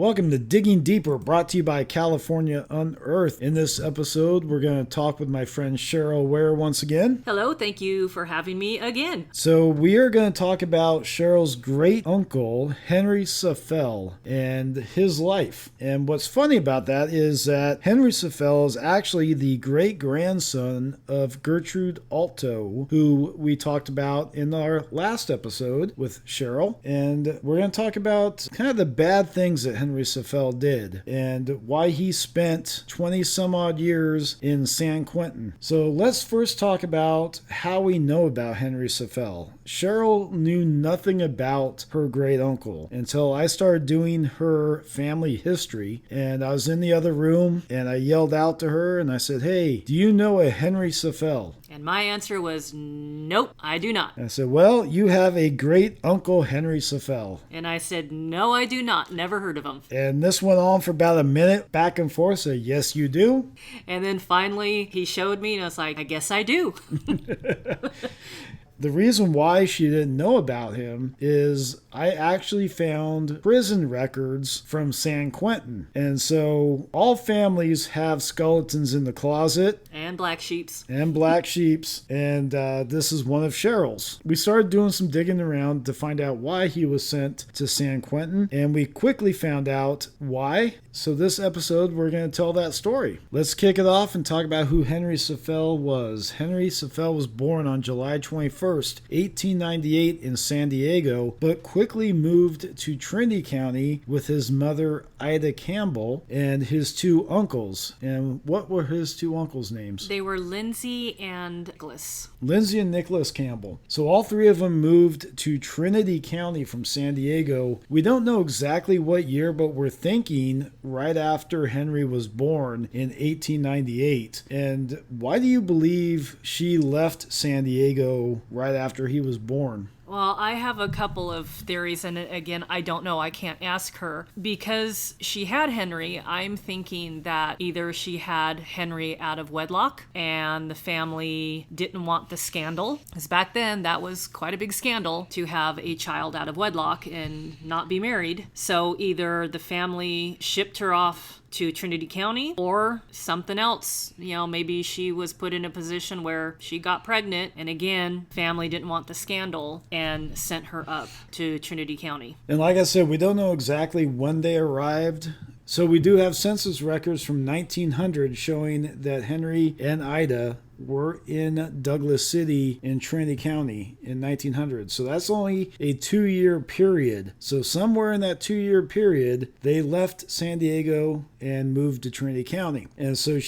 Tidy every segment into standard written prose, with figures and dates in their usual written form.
Welcome to Digging Deeper, brought to you by California Unearthed. In this episode, we're going to talk with my friend Cheryl Ware once again. Hello, thank you for having me again. So we are going to talk about Cheryl's great uncle, Henry Saffell, and his life. And what's funny about that is that Henry Saffell is actually the great-grandson of Gertrude Alto, who we talked about in our last episode with Cheryl. And we're going to talk about kind of the bad things that Henry Saffell did and why he spent 20 some odd years in San Quentin. So let's first talk about how we know about Henry Saffell. Cheryl knew nothing about her great uncle until I started doing her family history, and I was in the other room and I yelled out to her and I said, "Hey, do you know a Henry Saffell?" And my answer was, nope, I do not. And I said, "Well, you have a great uncle, Henry Saffell." And I said, no, I do not. Never heard of him. And this went on for about a minute, back and forth. So, yes, you do. And then finally he showed me and I was like, I guess I do. The reason why she didn't know about him is I actually found prison records from San Quentin. And so all families have skeletons in the closet. And black sheeps. And black sheeps. And this is one of Cheryl's. We started doing some digging around to find out why he was sent to San Quentin. And we quickly found out why. So this episode, we're going to tell that story. Let's kick it off and talk about who Henry Saffell was. Henry Saffell was born on July 21st, 1898 in San Diego, but quickly moved to Trinity County with his mother, Ida Campbell, and his two uncles. And what were his two uncles' names? They were Lindsay and Nicholas. Lindsay and Nicholas Campbell. So all three of them moved to Trinity County from San Diego. We don't know exactly what year, but we're thinking right after Henry was born in 1898. And why do you believe she left San Diego right after he was born? Well, I have a couple of theories, and again, I don't know. I can't ask her. Because she had Henry, I'm thinking that either she had Henry out of wedlock and the family didn't want the scandal. Because back then, that was quite a big scandal to have a child out of wedlock and not be married. So either the family shipped her off to Trinity County or something else. You know, maybe she was put in a position where she got pregnant and again, family didn't want the scandal and sent her up to Trinity County. And like I said, we don't know exactly when they arrived. So we do have census records from 1900 showing that Henry and Ida were in Douglas City in Trinity County in 1900. So that's only a 2-year period. So somewhere in that 2-year period, they left San Diego and moved to Trinity County. And so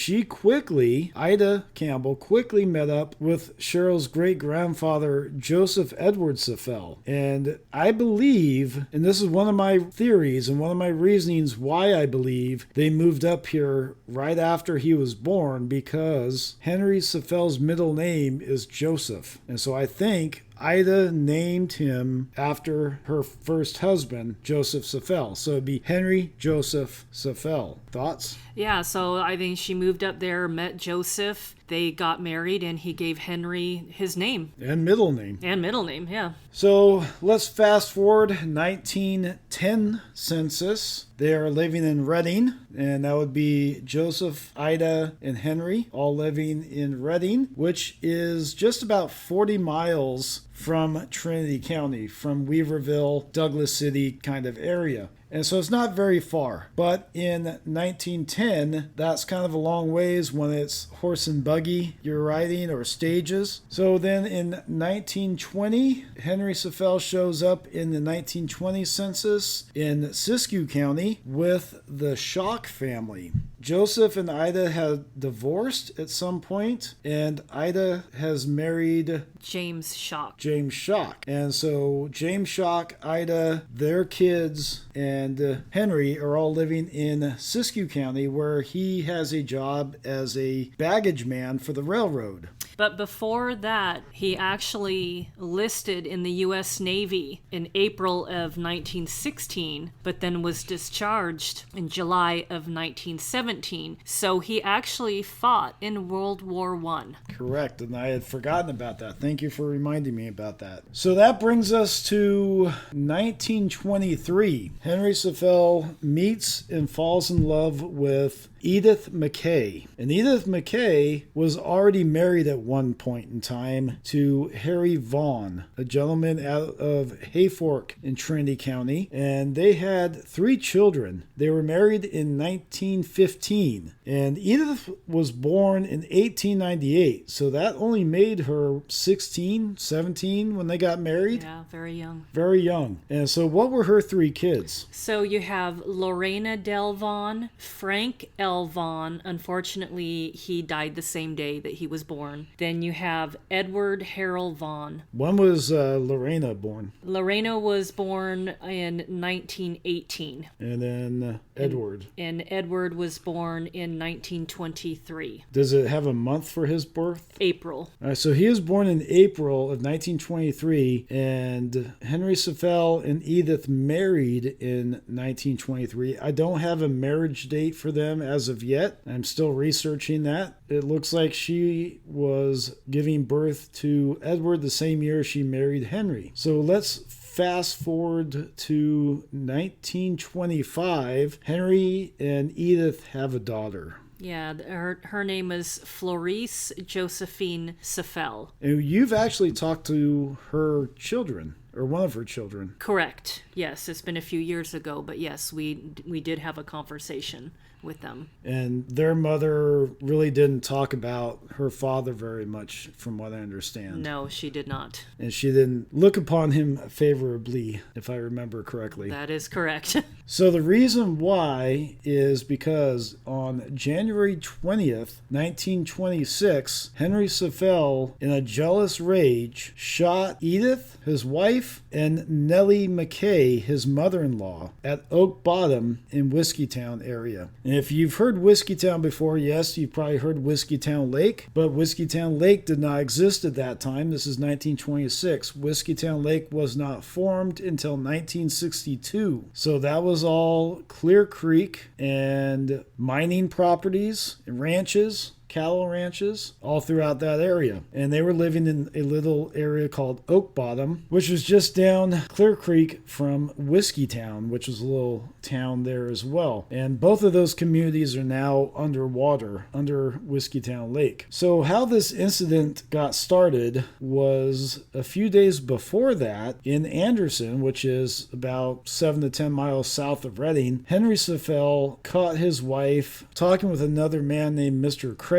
Ida Campbell, quickly met up with Cheryl's great-grandfather, Joseph Edward Saffell. And I believe, and this is one of my theories and one of my reasonings why I believe they moved up here right after he was born, because Henry Saffell's middle name is Joseph. And so I think Ida named him after her first husband, Joseph Saffell. So it'd be Henry Joseph Saffell. Thoughts? Yeah, so I think she moved up there, met Joseph, they got married, and he gave Henry his name. And middle name. And middle name, yeah. So let's fast forward 1910 census. They are living in Redding, and that would be Joseph, Ida, and Henry, all living in Redding, which is just about 40 miles from Trinity County, from Weaverville, Douglas City kind of area. And so it's not very far. But in 1910, that's kind of a long ways when it's horse and buggy you're riding or stages. So then in 1920, Henry Saffell shows up in the 1920 census in Siskiyou County with the Schock family. Joseph and Ida had divorced at some point, and Ida has married James Schock. And so James Schock, Ida, their kids, and Henry are all living in Siskiyou County, where he has a job as a baggage man for the railroad. But before that, he actually listed in the U.S. Navy in April of 1916, but then was discharged in July of 1917. So he actually fought in World War I. Correct, and I had forgotten about that. Thank you for reminding me about that. So that brings us to 1923. Henry Saffell meets and falls in love with Edith McKay. And Edith McKay was already married at one point in time to Harry Vaughn, a gentleman out of Hayfork in Trinity County. And they had 3 children. They were married in 1915. And Edith was born in 1898. So that only made her 16, 17 when they got married. Yeah, very young. Very young. And so what were her 3 kids? So you have Lorena Del Vaughan, Frank L. Vaughan. Unfortunately, he died the same day that he was born. Then you have Edward Harold Vaughan. When was Lorena born? Lorena was born in 1918. And then Edward. And Edward was born in 1923. Does it have a month for his birth? April. All right, so he was born in April of 1923, and Henry Saffell and Edith married in 1923. I don't have a marriage date for them as of yet. I'm still researching that. It looks like she was giving birth to Edward the same year she married Henry. So let's fast forward to 1925. Henry and Edith have a daughter. Yeah, her name is Florice Josephine Saffell. And you've actually talked to her children, or one of her children. Correct. Yes, it's been a few years ago, but yes, we did have a conversation with them. And their mother really didn't talk about her father very much, from what I understand. No, she did not. And she didn't look upon him favorably, if I remember correctly. That is correct. So the reason why is because on January 20th, 1926, Henry Saffell, in a jealous rage, shot Edith, his wife, and Nellie McKay, his mother-in-law, at Oak Bottom in Whiskeytown area. And if you've heard Whiskeytown before, yes, you've probably heard Whiskeytown Lake, but Whiskeytown Lake did not exist at that time. This is 1926. Whiskeytown Lake was not formed until 1962. So that was all Clear Creek and mining properties and ranches, cattle ranches, all throughout that area. And they were living in a little area called Oak Bottom, which was just down Clear Creek from Whiskeytown, which was a little town there as well. And both of those communities are now underwater, under Whiskeytown Lake. So how this incident got started was a few days before that in Anderson, which is about 7 to 10 miles south of Redding. Henry Saffell caught his wife talking with another man named Mr. Craze.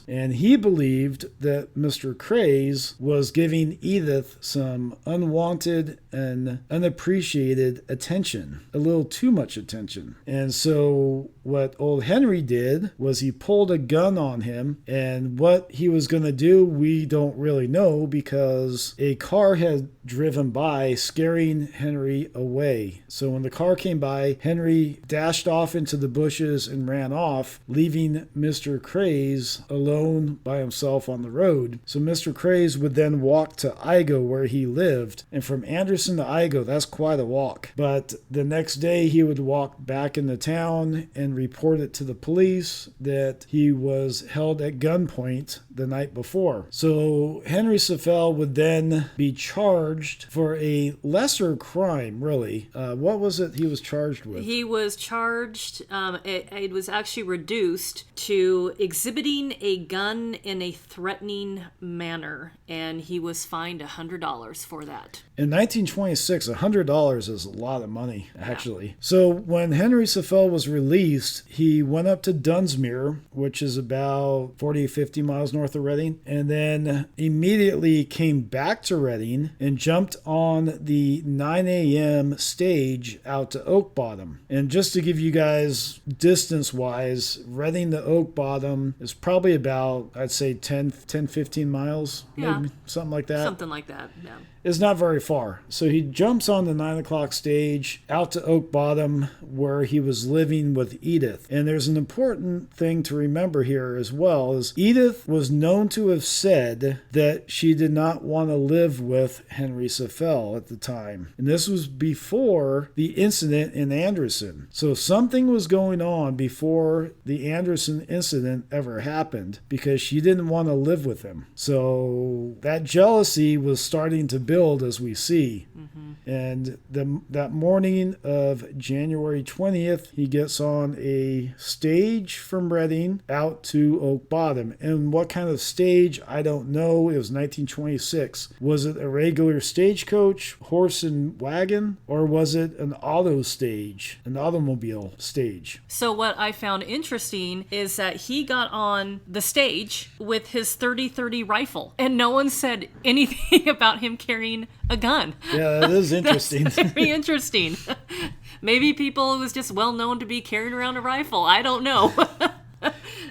And he believed that Mr. Craze was giving Edith some unwanted and unappreciated attention, a little too much attention. And so what old Henry did was he pulled a gun on him, and what he was going to do, we don't really know, because a car had driven by, scaring Henry away. So when the car came by, Henry dashed off into the bushes and ran off, leaving Mr. Craze alone by himself on the road. So Mr. Craze would then walk to Igo, where he lived, and from Anderson to Igo, that's quite a walk. But the next day he would walk back into town and report it to the police that he was held at gunpoint the night before. So Henry Saffell would then be charged for a lesser crime, really. What was it he was charged with? He was charged, it was actually reduced to exhibiting a gun in a threatening manner, and he was fined $100 for that. In 1926, $100 is a lot of money, actually. Yeah. So when Henry Saffell was released, he went up to Dunsmuir, which is about 40, 50 miles north of Redding, and then immediately came back to Redding and jumped on the 9 a.m. stage out to Oak Bottom. And just to give you guys distance-wise, Redding to Oak Bottom is probably about, I'd say 15 miles, Yeah. maybe something like that. Something like that, yeah. It's not very far. So he jumps on the 9 o'clock stage out to Oak Bottom where he was living with Edith. And there's an important thing to remember here as well is Edith was known to have said that she did not want to live with Henry Saffell at the time. And this was before the incident in Anderson. So something was going on before the Anderson incident ever happened because she didn't want to live with him. So that jealousy was starting to build as we see. And that morning of January 20th, he gets on a stage from Reading out to Oak Bottom. And what kind of stage, I don't know. It was 1926. Was it a regular stagecoach, horse and wagon, or was it an auto stage, an automobile stage? So what I found interesting is that he got on the stage with his 30-30 rifle, and no one said anything about him carrying a gun. Yeah, that is interesting. That's very interesting. Maybe people was just well known to be carrying around a rifle. I don't know.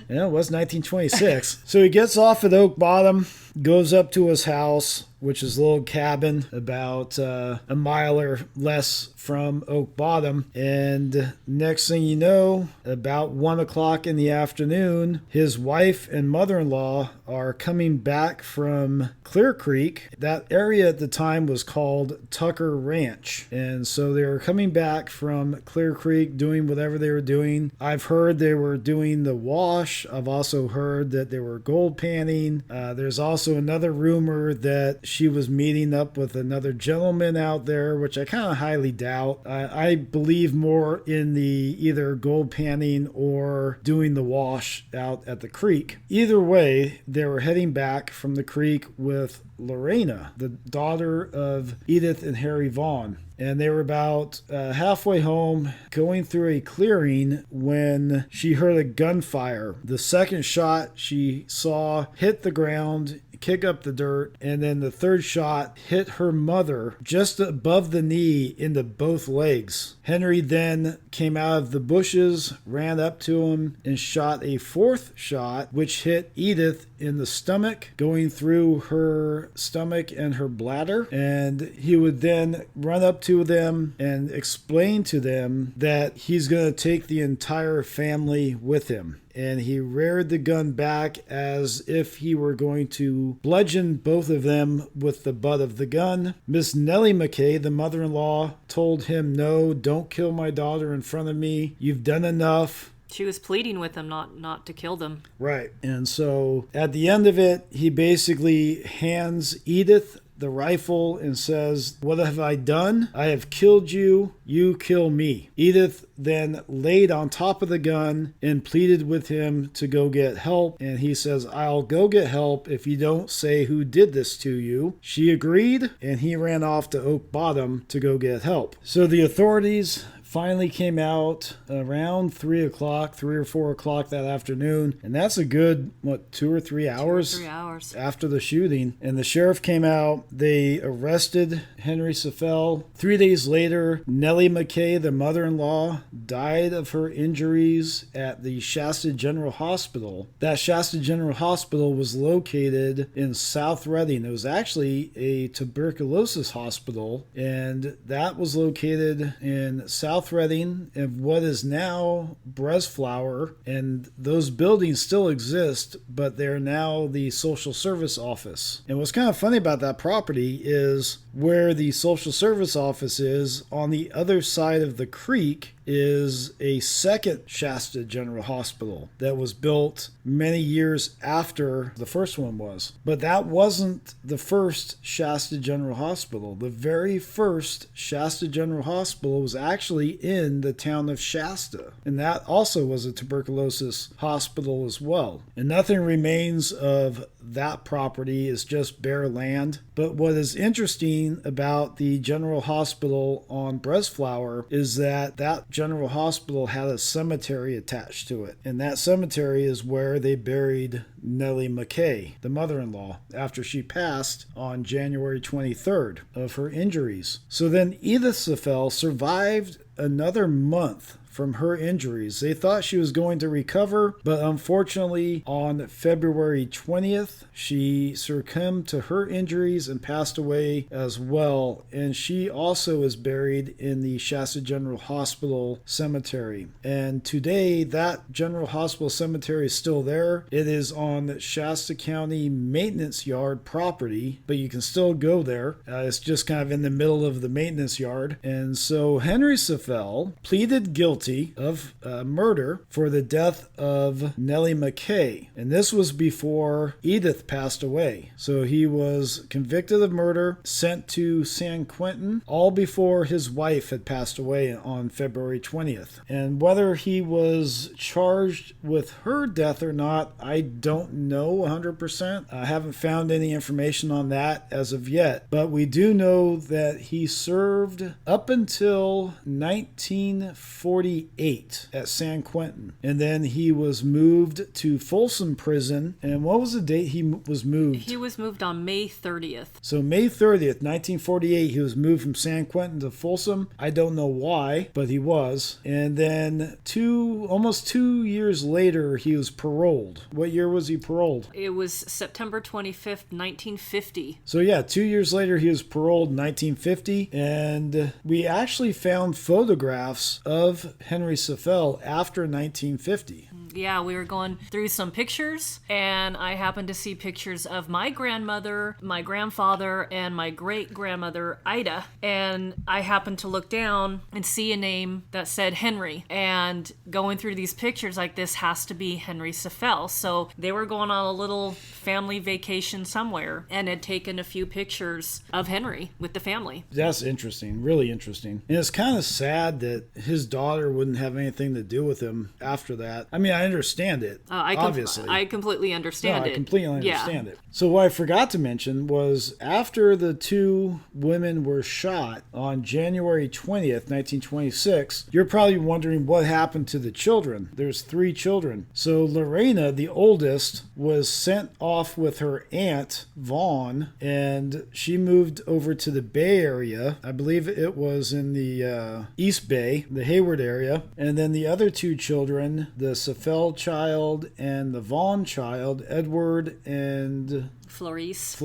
Yeah, it was 1926. So he gets off at Oak Bottom, goes up to his house, which is a little cabin about a mile or less from Oak Bottom. And next thing you know, about 1 o'clock in the afternoon, his wife and mother-in-law are coming back from Clear Creek. That area at the time was called Tucker Ranch. And so they were coming back from Clear Creek doing whatever they were doing. I've heard they were doing the wash. I've also heard that they were gold panning. There's also another rumor that she was meeting up with another gentleman out there, which I kind of highly doubt. I believe more in the either gold panning or doing the wash out at the creek. Either way, they were heading back from the creek with Lorena, the daughter of Edith and Harry Vaughn. And they were about halfway home, going through a clearing when she heard a gunfire. The second shot she saw hit the ground, kick up the dirt, and then the third shot hit her mother just above the knee into both legs. Henry then came out of the bushes, ran up to him, and shot a fourth shot, which hit Edith in the stomach, going through her stomach and her bladder. And he would then run up to them and explain to them that he's going to take the entire family with him. And he reared the gun back as if he were going to bludgeon both of them with the butt of the gun. Miss Nellie McKay, the mother-in-law, told him, "No, don't kill my daughter in front of me. You've done enough." She was pleading with him not to kill them. Right. And so at the end of it, he basically hands Edith the rifle and says, "What have I done? I have killed you. You kill me." Edith then laid on top of the gun and pleaded with him to go get help. And he says, "I'll go get help if you don't say who did this to you." She agreed, and he ran off to Oak Bottom to go get help. So the authorities finally came out around 3 or 4 o'clock that afternoon. And that's a good, 2 or 3 hours? 2 or 3 hours. After the shooting. And the sheriff came out. They arrested Henry Saffell. 3 days later, Nellie McKay, the mother-in-law, died of her injuries at the Shasta General Hospital. That Shasta General Hospital was located in South Reading. It was actually a tuberculosis hospital, and that was located in South Reading of what is now Bresflower, and those buildings still exist, but they're now the social service office. And what's kind of funny about that property is where the social service office is, on the other side of the creek is a second Shasta General Hospital that was built many years after the first one was. But that wasn't the first Shasta General Hospital. The very first Shasta General Hospital was actually in the town of Shasta. And that also was a tuberculosis hospital as well. And nothing remains of that property, is just bare land. But what is interesting about the General Hospital on Bresflower is that General Hospital had a cemetery attached to it. And that cemetery is where they buried Nellie McKay, the mother-in-law, after she passed on January 23rd of her injuries. So then Edith Saffell survived another month from her injuries. They thought she was going to recover, but unfortunately, on February 20th, she succumbed to her injuries and passed away as well. And she also is buried in the Shasta General Hospital Cemetery. And today, that General Hospital Cemetery is still there. It is on Shasta County Maintenance Yard property, but you can still go there. It's just kind of in the middle of the maintenance yard. And so Henry Saffell pleaded guilty of murder for the death of Nellie McKay. And this was before Edith passed away. So he was convicted of murder, sent to San Quentin, all before his wife had passed away on February 20th. And whether he was charged with her death or not, I don't know 100%. I haven't found any information on that as of yet. But we do know that he served up until 1948 at San Quentin. And then he was moved to Folsom Prison. And what was the date he was moved? He was moved on May 30th. So May 30th, 1948, he was moved from San Quentin to Folsom. I don't know why, but he was. And then almost 2 years later, he was paroled. What year was he paroled? It was September 25th, 1950. So yeah, 2 years later, he was paroled in 1950. And we actually found photographs of Henry Saffell after 1950. Yeah, we were going through some pictures, and I happened to see pictures of my grandmother, my grandfather, and my great-grandmother, Ida. And I happened to look down and see a name that said Henry. And going through these pictures, like, this has to be Henry Saffell. So they were going on a little family vacation somewhere and had taken a few pictures of Henry with the family. That's interesting, really interesting. And it's kind of sad that his daughter wouldn't have anything to do with him after that. I mean, I understand it, obviously. I completely understand it. I completely understand it. So what I forgot to mention was after the two women were shot on January 20th, 1926, you're probably wondering what happened to the children. There's 3 children. So Lorena, the oldest, was sent off with her aunt, Vaughn, and she moved over to the Bay Area. I believe it was in the East Bay, the Hayward area. And then the other 2 children, the Saffell child and the Vaughn child, Edward and Florice,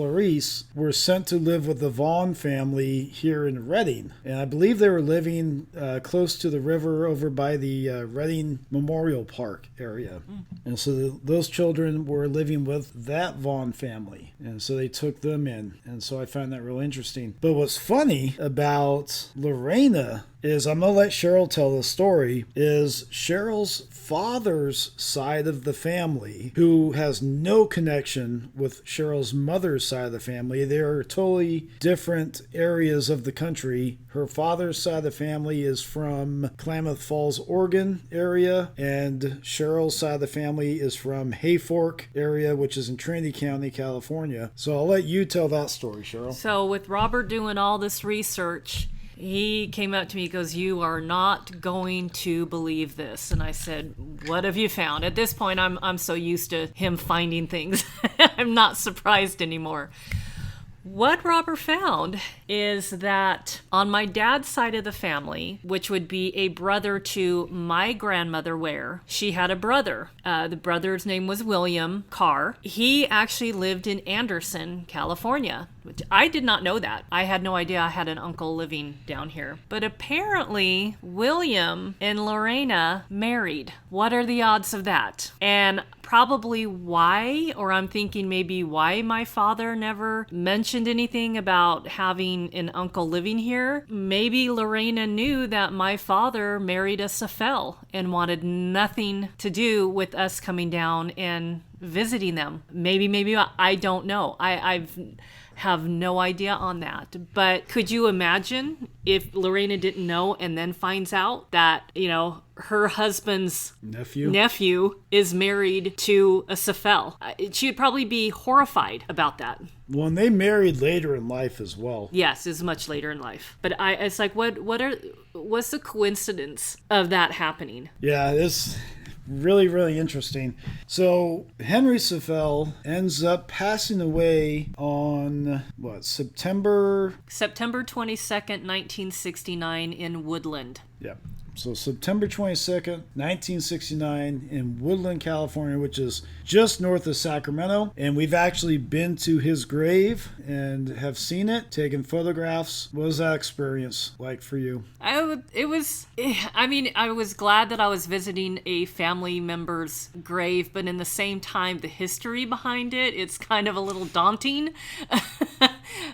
were sent to live with the Vaughn family here in Redding. And I believe they were living close to the river over by the Redding Memorial Park area. And so those children were living with that Vaughn family. And so they took them in. And so I found that real interesting. But what's funny about Lorena is, I'm going to let Cheryl tell the story, is Cheryl's father's side of the family, who has no connection with Cheryl's mother's side of the family. They are totally different areas of the country. Her father's side of the family is from Klamath Falls, Oregon area, and Cheryl's side of the family is from Hayfork area, which is in Trinity County, California. So I'll let you tell that story, Cheryl. So with Robert doing all this research, he came up to me, he goes, "You are not going to believe this." And I said, "What have you found?" At this point, I'm so used to him finding things. I'm not surprised anymore. What Robert found is that on my dad's side of the family, which would be a brother to my grandmother Ware, she had a brother. The brother's name was William Carr. He actually lived in Anderson, California. Which I did not know that. I had no idea I had an uncle living down here. But apparently, William and Lorena married. What are the odds of that? And probably why, or I'm thinking maybe why my father never mentioned anything about having an uncle living here. Maybe Lorena knew that my father married a Saffell and wanted nothing to do with us coming down and visiting them. Maybe, I don't know. I have no idea on that. But could you imagine if Lorena didn't know and then finds out that, her husband's nephew is married to a Saffell? She would probably be horrified about that. Well, and they married later in life as well. Yes, it's much later in life. But it's like, what's the coincidence of that happening? Yeah, it's really, really interesting. So Henry Saffell ends up passing away on September 22nd, 1969 in Woodland. Yeah. So September 22nd, 1969 in Woodland, California, which is just north of Sacramento. And we've actually been to his grave and have seen it, taken photographs. What was that experience like for you? I was glad that I was visiting a family member's grave, but in the same time, the history behind it, it's kind of a little daunting.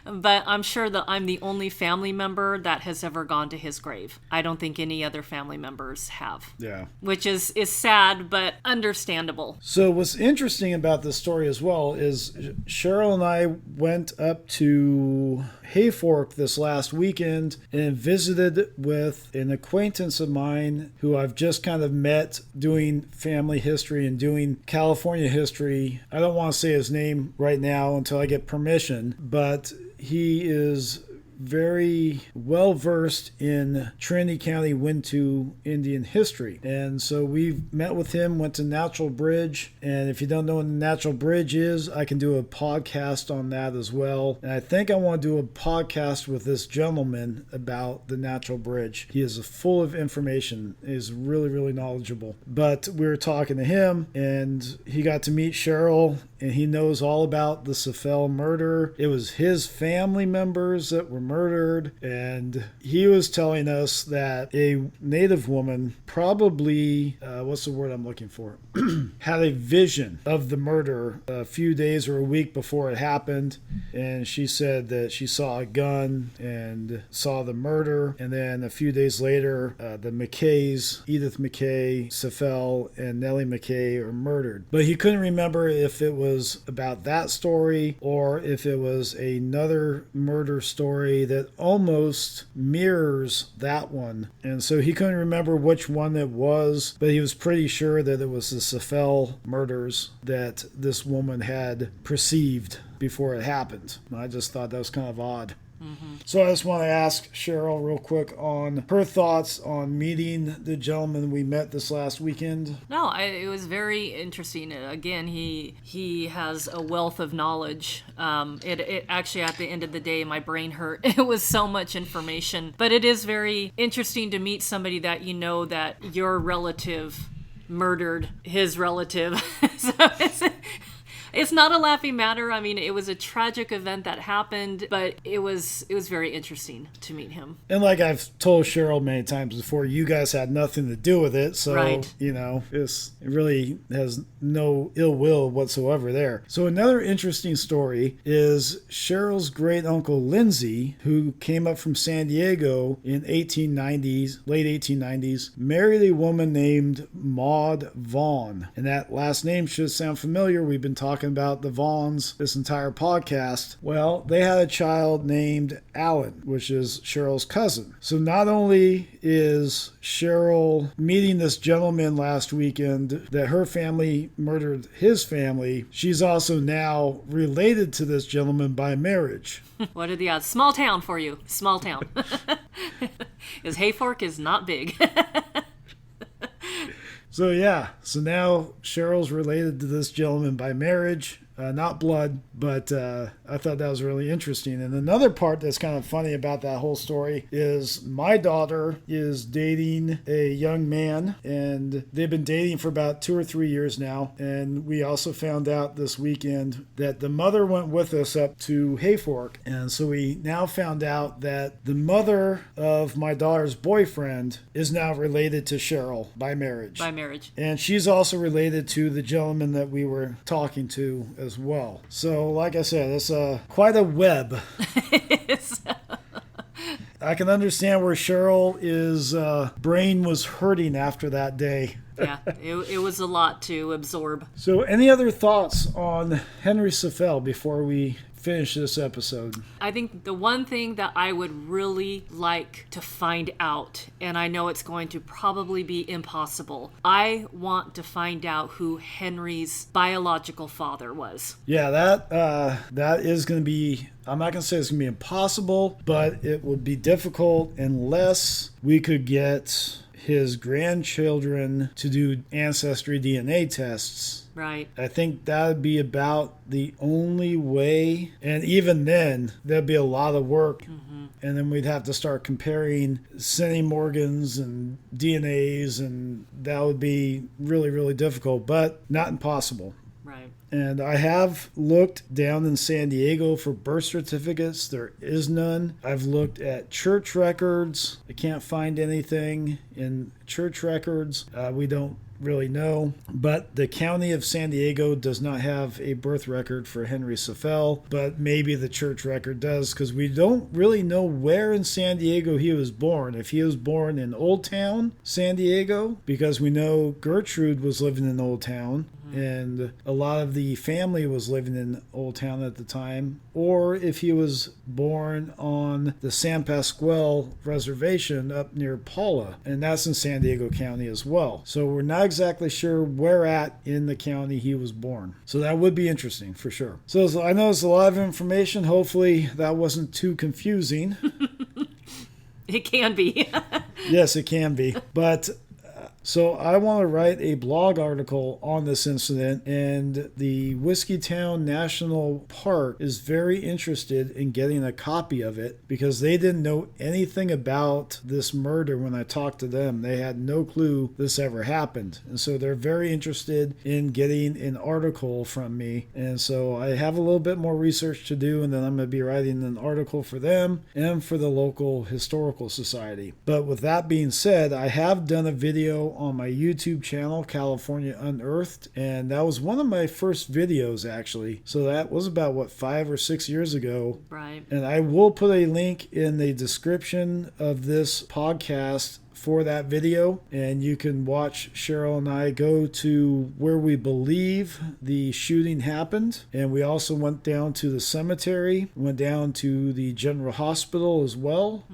But I'm sure that I'm the only family member that has ever gone to his grave. I don't think any other family members have. Yeah. Which is sad, but understandable. So what's interesting about this story as well is Cheryl and I went up to Hayfork this last weekend and visited with an acquaintance of mine who I've just kind of met doing family history and doing California history. I don't want to say his name right now until I get permission, but he is very well versed in Trinity County Wintu Indian history. And so we met with him, went to Natural Bridge. And if you don't know what Natural Bridge is, I can do a podcast on that as well. And I think I want to do a podcast with this gentleman about the Natural Bridge. He is full of information. He's really, really knowledgeable. But we were talking to him and he got to meet Cheryl and he knows all about the Saffell murder. It was his family members that were murdered, and he was telling us that a native woman, probably what's the word I'm looking for, had a vision of the murder a few days or a week before it happened, and she said that she saw a gun and saw the murder, and then a few days later the McKays, Edith McKay, Saffell, and Nellie McKay are murdered. But he couldn't remember if it was about that story or if it was another murder story that almost mirrors that one. And so he couldn't remember which one it was, but he was pretty sure that it was the Saffell murders that this woman had perceived before it happened. I just thought that was kind of odd. Mm-hmm. So I just want to ask Cheryl real quick on her thoughts on meeting the gentleman we met this last weekend. No, it was very interesting. Again, he has a wealth of knowledge. It actually, at the end of the day, my brain hurt. It was so much information. But it is very interesting to meet somebody that you know that your relative murdered his relative. So it's not a laughing matter. I mean, it was a tragic event that happened, but it was very interesting to meet him. And like I've told Cheryl many times before, you guys had nothing to do with it. So, right. You know, it really has no ill will whatsoever there. So another interesting story is Cheryl's great uncle Lindsay, who came up from San Diego in late 1890s, married a woman named Maud Vaughn. And that last name should sound familiar. We've been talking about the Vaughns this entire podcast. Well, they had a child named Alan, which is Cheryl's cousin. So not only is Cheryl meeting this gentleman last weekend that her family murdered his family, she's also now related to this gentleman by marriage. What are the odds? Small town for you. Small town. Because Hayfork is not big. So now Cheryl's related to this gentleman by marriage, not blood, but I thought that was really interesting. And another part that's kind of funny about that whole story is my daughter is dating a young man, and they've been dating for about 2 or 3 years now. And we also found out this weekend that the mother went with us up to Hayfork. And so we now found out that the mother of my daughter's boyfriend is now related to Cheryl by marriage. By marriage. And she's also related to the gentleman that we were talking to as well. So, like I said, it's quite a web. I can understand where Cheryl's brain was hurting after that day. Yeah, it was a lot to absorb. So, any other thoughts on Henry Saffell before we finish this episode? I think the one thing that I would really like to find out, and I know it's going to probably be impossible, I want to find out who Henry's biological father was. Yeah, that is going to be, I'm not going to say it's going to be impossible, but it would be difficult unless we could get his grandchildren to do ancestry DNA tests. Right. I think that would be about the only way. And even then, there'd be a lot of work. And then we'd have to start comparing centimorgans and DNAs, and that would be really, really difficult, but not impossible. Right. And I have looked down in San Diego for birth certificates. There is none. I've looked at church records. I can't find anything in church records. We don't really know. But the county of San Diego does not have a birth record for Henry Saffell, but maybe the church record does, because we don't really know where in San Diego he was born. If he was born in Old Town, San Diego, because we know Gertrude was living in Old Town, and a lot of the family was living in Old Town at the time, or if he was born on the San Pasqual Reservation up near Paula, and that's in San Diego County as well. So we're not exactly sure where at in the county he was born. So that would be interesting for sure. So I know it's a lot of information. Hopefully that wasn't too confusing. It can be. Yes, it can be. But so I want to write a blog article on this incident, and the Whiskeytown National Park is very interested in getting a copy of it because they didn't know anything about this murder when I talked to them. They had no clue this ever happened. And so they're very interested in getting an article from me. And so I have a little bit more research to do, and then I'm going to be writing an article for them and for the local historical society. But with that being said, I have done a video on my YouTube channel, California Unearthed, and that was one of my first videos actually. So that was about 5 or 6 years ago. Right. And I will put a link in the description of this podcast for that video, and you can watch Cheryl and I go to where we believe the shooting happened, and we also went down to the cemetery, went down to the general hospital as well.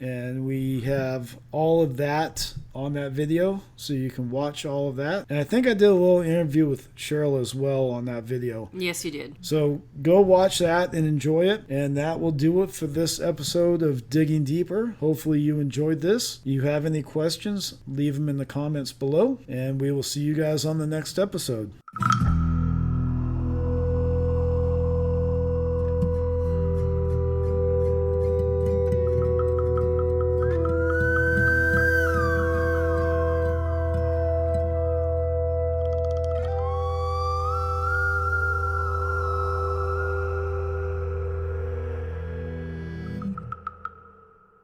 And we have all of that on that video, so you can watch all of that. And I think I did a little interview with Cheryl as well on that video. Yes, you did. So go watch that and enjoy it. And that will do it for this episode of Digging Deeper. Hopefully you enjoyed this. If you have any questions, leave them in the comments below. And we will see you guys on the next episode.